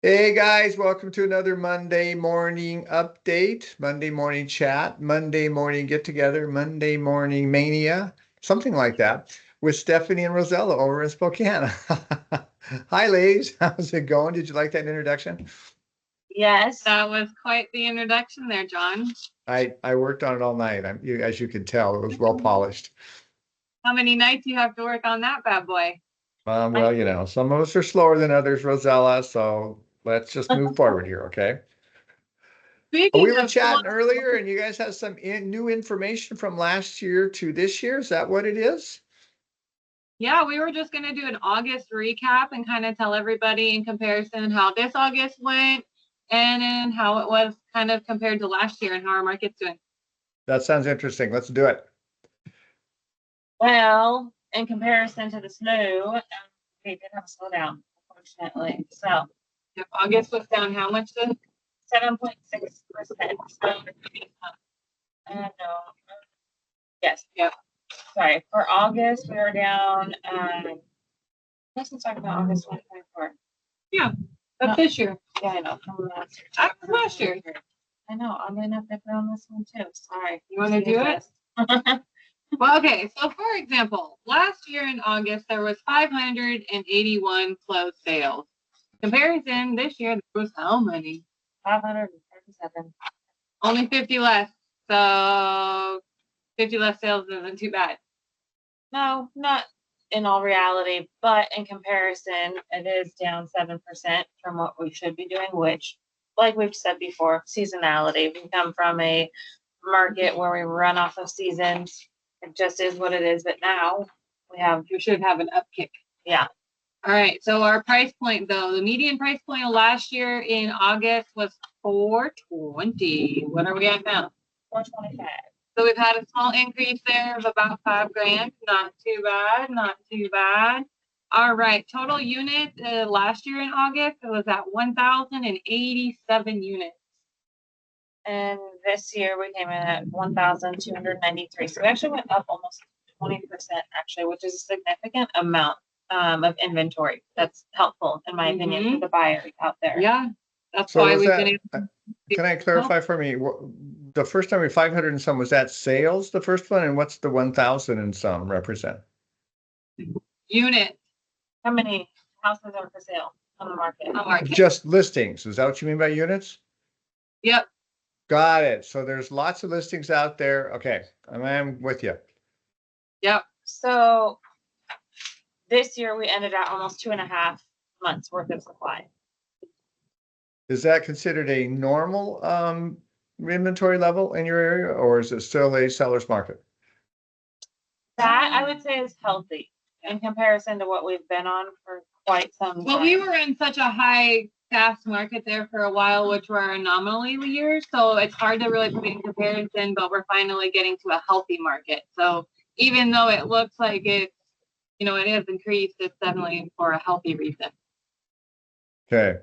Hey guys, welcome to another Monday morning update, Monday morning chat, Monday morning get together, Monday morning mania, something like that, with Steffani and Rozella over in Spokane. Hi, ladies. How's it going? Did you like that introduction? Yes, that was quite the introduction there, John. I worked on it all night. As you can tell, it was well polished. How many nights you have to work on that bad boy? Well, some of us are slower than others, Rozella, so let's just move forward here, okay? We Speaking were of slow, chatting earlier and you guys have some new information from last year to this year. Is that what it is? yeah, we were just going to do an August recap and kind of tell everybody in comparison how this August went and then how it was kind of compared to last year and how our market's doing. That sounds interesting. Let's do it. Well, in comparison to the snow, we did have a slowdown, unfortunately. So, if August was down how much then? 7.6%. So, no. Yes, yep. Sorry. For August, we were down, let's talk about August 2024. Yeah, that's this year. Yeah, I know. From last year. That was last year. I know. I'm going to have to put on this one too. Sorry. You want to do it? Well, okay. So, for example, last year in August, there was 581 closed sales. Comparison, this year, there was how many? 537. Only 50 less. So, 50 less sales isn't too bad. No, not in all reality, but in comparison, it is down 7% from what we should be doing, which, like we've said before, seasonality. We come from a market where we run off of seasons. It just is what it is. But now we should have an upkick. Yeah. All right. So our price point, though, the median price point of last year in August was $420. What are we at now? $425. So we've had a small increase there of about $5,000. Not too bad. Not too bad. All right. Total units last year in August, it was at 1,087 units. And this year we came in at 1,293. So we actually went up almost 20%, actually, which is a significant amount of inventory. That's helpful, in my opinion, for the buyers out there. Yeah. That's why we've been able to. Can I clarify for me? The first time we 500 and some, was that sales, the first one? And what's the 1,000 and some represent? Unit. How many houses are for sale on the market? Just listings. Is that what you mean by units? Yep. Got it. So there's lots of listings out there. Okay. I'm with you. Yep. So this year we ended at almost 2.5 months worth of supply. Is that considered a normal inventory level in your area, or is it still a seller's market? That I would say is healthy in comparison to what we've been on for quite some time. Well, we were in such a high fast market there for a while, which were anomaly years. So it's hard to really put it in comparison, but we're finally getting to a healthy market. So even though it looks like it has increased, it's definitely for a healthy reason. Okay.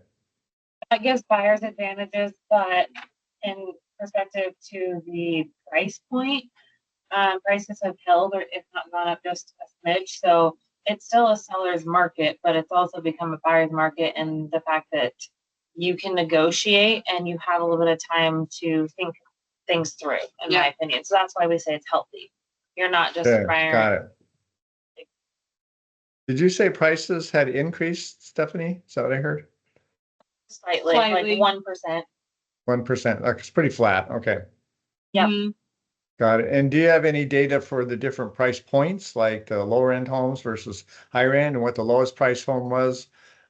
That gives buyers advantages, but in perspective to the price point, prices have held, or if not gone up just a smidge. So it's still a seller's market, but it's also become a buyer's market in the fact that you can negotiate and you have a little bit of time to think things through, in my opinion. So that's why we say it's healthy. You're not just a buyer. Got it. Did you say prices had increased, Stephanie? Is that what I heard? Slightly. Like 1%. 1%. It's pretty flat. Okay. Yeah. Mm-hmm. Got it. And do you have any data for the different price points, like the lower end homes versus higher end, and what the lowest price home was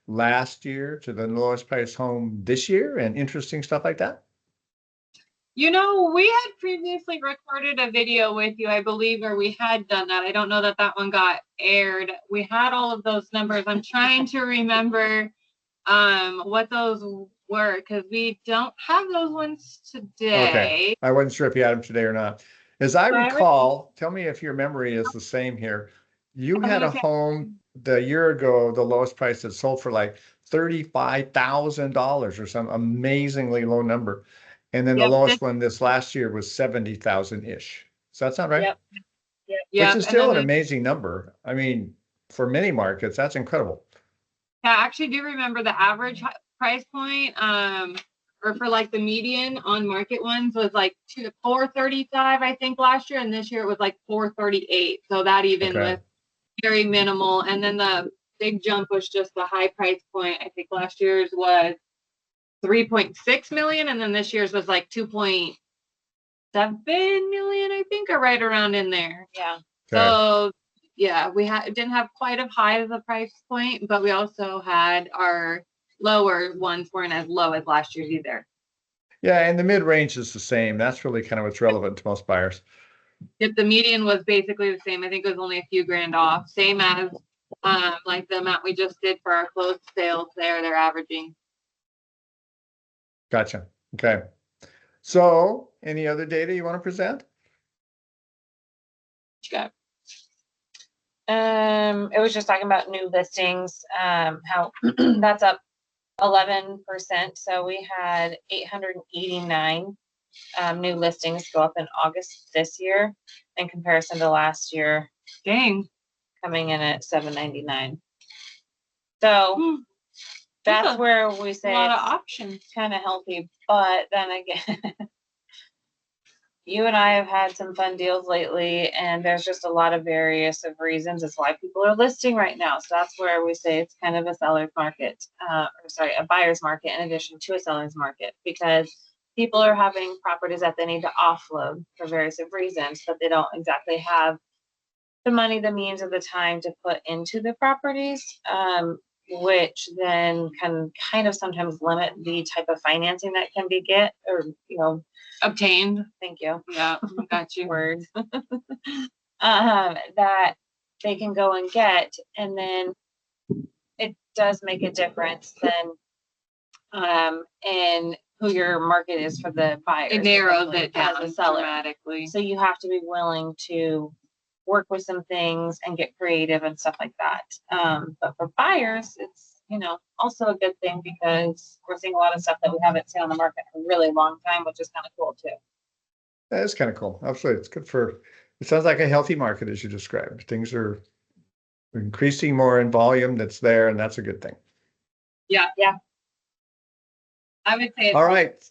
last year to the lowest price home this year, and interesting stuff like that? We had previously recorded a video with you, I believe, where we had done that. I don't know that one got aired. We had all of those numbers. I'm trying to remember what those were, because we don't have those ones today. Okay. I wasn't sure if you had them today or not. As I recall, tell me if your memory is the same here. You had a home the year ago, the lowest price that sold for like $35,000 or some amazingly low number. And then the lowest one this last year was 70,000-ish. Does that sound right? Yep. Which is still an amazing number. I mean, for many markets, that's incredible. Yeah, I actually do remember the average price point, or for like the median on market ones was like 435, I think last year. And this year it was like 438. So that even was very minimal. And then the big jump was just the high price point. I think last year's was 3.6 million. And then this year's was like 2.7 million, I think, or right around in there. Yeah. So yeah, we didn't have quite as high as a price point, but we also had our lower ones weren't as low as last year's either. Yeah, and the mid-range is the same. That's really kind of what's relevant to most buyers. If the median was basically the same, I think it was only a few grand off. Same as like the amount we just did for our closed sales there, they're averaging. Gotcha. Okay. So any other data you want to present? It was just talking about new listings, how that's up 11%. So we had 889 new listings go up in August this year in comparison to last year. Dang. Coming in at 799. So that's where we say a lot of options. Kind of healthy, but then again, you and I have had some fun deals lately, and there's just a lot of various of reasons as why people are listing right now. So that's where we say it's kind of a seller's market, a buyer's market in addition to a seller's market, because people are having properties that they need to offload for various of reasons, but they don't exactly have the money, the means, or the time to put into the properties, which then can kind of sometimes limit the type of financing that can be obtained. Thank you. Yeah, got you. Words. That they can go and get, and then it does make a difference then in who your market is for the buyers. It narrows it as down a seller. Dramatically. So you have to be willing to work with some things and get creative and stuff like that. But for buyers, it's also a good thing because we're seeing a lot of stuff that we haven't seen on the market for a really long time, which is kind of cool too. That is kind of cool. Absolutely. It's good it sounds like a healthy market as you described. Things are increasing more in volume that's there, and that's a good thing. Yeah. I would say all right.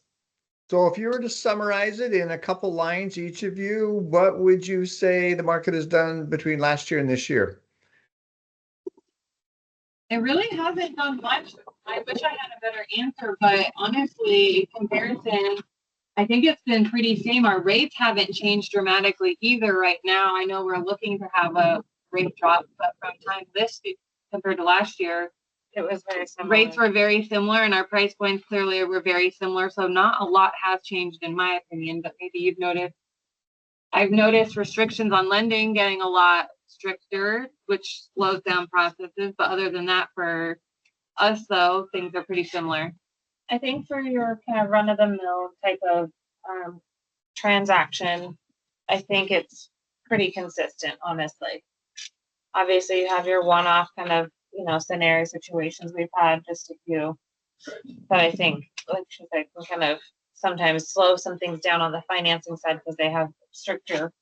So if you were to summarize it in a couple lines, each of you, what would you say the market has done between last year and this year? It really hasn't done much. I wish I had a better answer, but honestly, in comparison, I think it's been pretty same. Our rates haven't changed dramatically either right now. I know we're looking to have a rate drop, but from time this compared to last year, it was very similar. Rates were very similar, and our price points clearly were very similar. So not a lot has changed in my opinion, but maybe you've noticed. I've noticed restrictions on lending getting a lot stricter, which slows down processes. But other than that, for us, though, things are pretty similar. I think for your kind of run-of-the-mill type of transaction, I think it's pretty consistent, honestly. Obviously, you have your one-off kind of, scenario situations. We've had just a few, but I think, like she said, can kind of sometimes slow some things down on the financing side because they have stricter,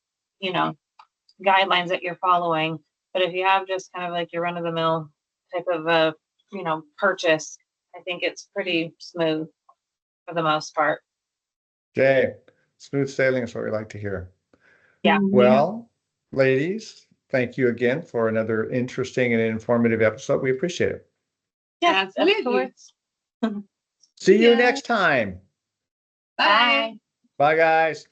guidelines that you're following. But if you have just kind of like your run-of-the-mill type of a, purchase, I think it's pretty smooth for the most part. Okay. Smooth sailing is what we like to hear. Yeah. Well, ladies, thank you again for another interesting and informative episode. We appreciate it. Yes, of course. See you next time. Bye. Bye, guys.